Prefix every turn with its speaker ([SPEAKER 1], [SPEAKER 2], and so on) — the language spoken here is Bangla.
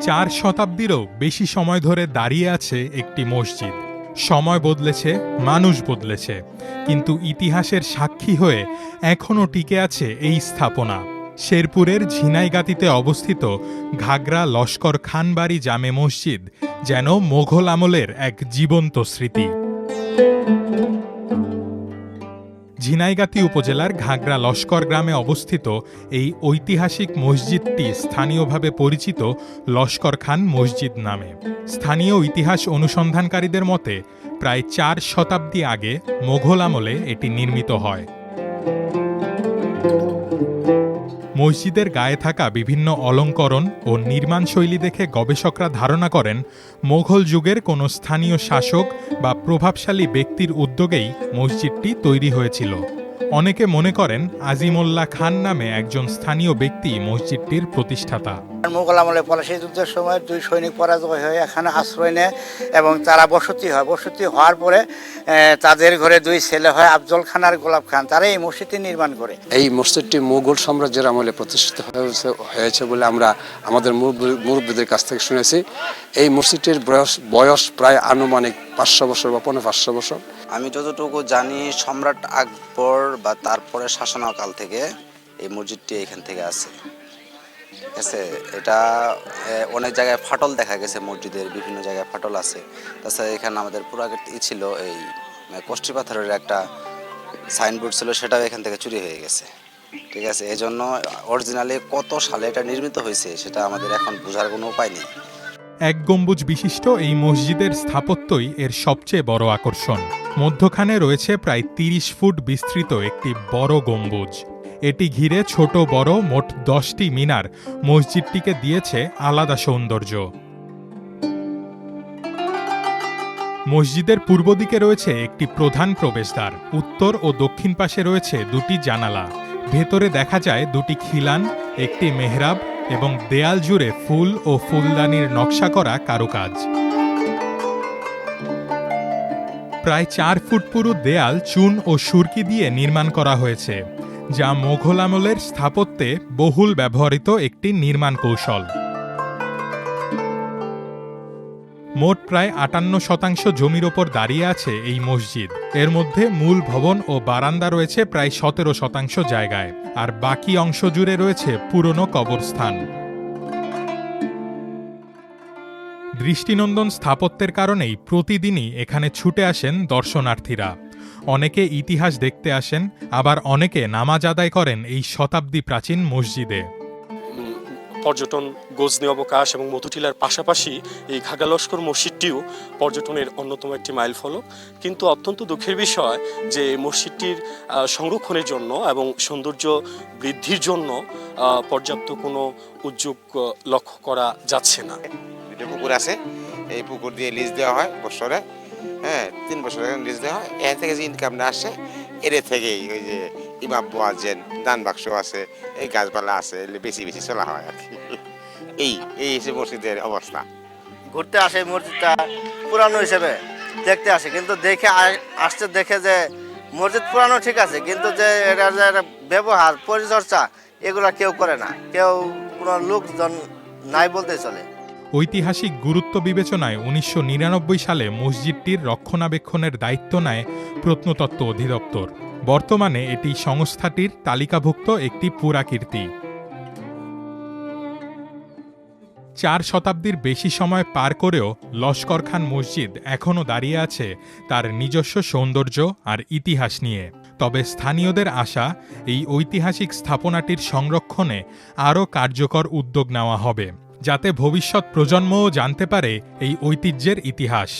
[SPEAKER 1] 4 শতাব্দীরও বেশি সময় ধরে দাঁড়িয়ে আছে একটি মসজিদ। সময় বদলেছে, মানুষ বদলেছে, কিন্তু ইতিহাসের সাক্ষী হয়ে এখনও টিকে আছে এই স্থাপনা। শেরপুরের ঝিনাইগাতিতে অবস্থিত ঘাগরা লস্কর খানবাড়ি জামে মসজিদ যেন মোঘল আমলের এক জীবন্ত স্মৃতি। ঝিনাইগাতি উপজেলার ঘাগরা লস্কর গ্রামে অবস্থিত এই ঐতিহাসিক মসজিদটি স্থানীয়ভাবে পরিচিত লস্কর খান মসজিদ নামে। স্থানীয় ইতিহাস অনুসন্ধানকারীদের মতে প্রায় 4 শতাব্দী আগে মোঘল আমলে এটি নির্মিত হয়। মসজিদের গায়ে থাকা বিভিন্ন অলঙ্করণ ও নির্মাণশৈলী দেখে গবেষকরা ধারণা করেন মোঘল যুগের কোনো স্থানীয় শাসক বা প্রভাবশালী ব্যক্তির উদ্যোগেই মসজিদটি তৈরি হয়েছিল। অনেকে মনে করেন আজিমুল্লাহ খান নামে একজন স্থানীয় ব্যক্তি মসজিদটির প্রতিষ্ঠাতা।
[SPEAKER 2] মোগল আমলে পলাশী যুদ্ধের সময় 2 সৈনিক পরাজয় হয়ে এখানে আশ্রয় নেয় এবং তারা বসতি হয়। বসতি হওয়ার পরে তাদের ঘরে 2 ছেলে হয়, আফজল খান আর গোলাপ খান। তারা এই মসজিদটি নির্মাণ করে।
[SPEAKER 3] এই মসজিদটি মোগল সাম্রাজ্যের আমলে প্রতিষ্ঠিত হয়েছে বলে আমরা আমাদের মুরব্বীদের কাছ থেকে শুনেছি। এই মসজিদটির বয়স প্রায় আনুমানিক 500 বছর বা 500 বছর।
[SPEAKER 4] আমি যতটুকু জানি সম্রাট আকবর বা তারপরে শাসনকাল থেকে এই মসজিদটি এখান থেকে আছে। ঠিক আছে, এটা অনেক জায়গায় ফাটল দেখা গেছে, মসজিদের বিভিন্ন জায়গায় ফাটল আছে। তাছাড়া এখানে আমাদের পুরাকীর্তি ছিল এই কষ্টি পাথরের একটা সাইনবোর্ড ছিল, সেটাও এখান থেকে চুরি হয়ে গেছে। ঠিক আছে, এজন্য অরিজিনালি কত সালে এটা নির্মিত হয়েছে সেটা আমাদের এখন বোঝার কোনো উপায় নেই।
[SPEAKER 1] 1 গম্বুজ বিশিষ্ট এই মসজিদের স্থাপত্যই এর সবচেয়ে বড় আকর্ষণ। মধ্যখানে রয়েছে প্রায় 30 ফুট বিস্তৃত একটি বড় গম্বুজ। এটি ঘিরে ছোট বড় মোট 10টি মিনার মসজিদটিকে দিয়েছে আলাদা সৌন্দর্য। মসজিদের পূর্ব দিকে রয়েছে একটি প্রধান প্রবেশদ্বার, উত্তর ও দক্ষিণ পাশে রয়েছে 2টি জানালা। ভেতরে দেখা যায় 2টি খিলান, একটি মেহরাব এবং দেয়াল জুড়ে ফুল ও ফুলদানির নকশা করা কারুকাজ। প্রায় 4 ফুট পুরু দেয়াল চুন ও সুরকি দিয়ে নির্মাণ করা হয়েছে, যা মোঘল আমলের স্থাপত্যে বহুল ব্যবহৃত একটি নির্মাণ কৌশল। মোট প্রায় 58% জমির ওপর দাঁড়িয়ে আছে এই মসজিদ। এর মধ্যে মূল ভবন ও বারান্দা রয়েছে প্রায় 17% জায়গায়, আর বাকি অংশ জুড়ে রয়েছে পুরনো কবরস্থান। দৃষ্টিনন্দন স্থাপত্যের কারণেই প্রতিদিনই এখানে ছুটে আসেন দর্শনার্থীরা। অনেকে ইতিহাস দেখতে আসেন, আবার অনেকে নামাজ আদায় করেন এই শতাব্দী প্রাচীন মসজিদে।
[SPEAKER 5] পর্যটন, গজনি অবকাশ এবং মধুটিলার পাশাপাশি এই ঘাগরা লস্কর মসজিদটিও পর্যটনের অন্যতম একটি মাইল ফলক। কিন্তু অত্যন্ত দুঃখের বিষয় যে মসজিদটির সংরক্ষণের জন্য এবং সৌন্দর্য বৃদ্ধির জন্য পর্যাপ্ত কোনো উদ্যোগ লক্ষ্য করা যাচ্ছে না।
[SPEAKER 6] পুকুর আছে, এই পুকুর দিয়ে লিজ দেওয়া হয় বছরে, 3 বছর লিজ দেওয়া হয়। এর থেকে যে ইনকামটা আসে এর থেকেই ওই যে ইমাম মুয়াজ্জিন, দান বাক্স আছে, এই গাছপালা আছে, বেশি বেশি চলা হয় আর কি। এই হচ্ছে মসজিদের অবস্থা।
[SPEAKER 2] ঘুরতে আসে মসজিদটা পুরানো হিসেবে দেখতে আসে, কিন্তু দেখে যে মসজিদ পুরানো ঠিক আছে, কিন্তু যে এটার যে ব্যবহার পরিচর্যা এগুলা কেউ করে না, কেউ কোনো লোকজন নাই বলতে চলে।
[SPEAKER 1] ঐতিহাসিক গুরুত্ব বিবেচনায় 1999 সালে মসজিদটির রক্ষণাবেক্ষণের দায়িত্ব নেয় প্রত্নতত্ত্ব অধিদপ্তর। বর্তমানে এটি সংস্থাটির তালিকাভুক্ত একটি পুরাকীর্তি। 4 শতাব্দীর বেশি সময় পার করেও লস্কর খান মসজিদ এখনও দাঁড়িয়ে আছে তার নিজস্ব সৌন্দর্য আর ইতিহাস নিয়ে। তবে স্থানীয়দের আশা, এই ঐতিহাসিক স্থাপনাটির সংরক্ষণে আরও কার্যকর উদ্যোগ নেওয়া হবে, যাতে ভবিষ্যৎ প্রজন্মও জানতে পারে এই ঐতিহ্যের ইতিহাস।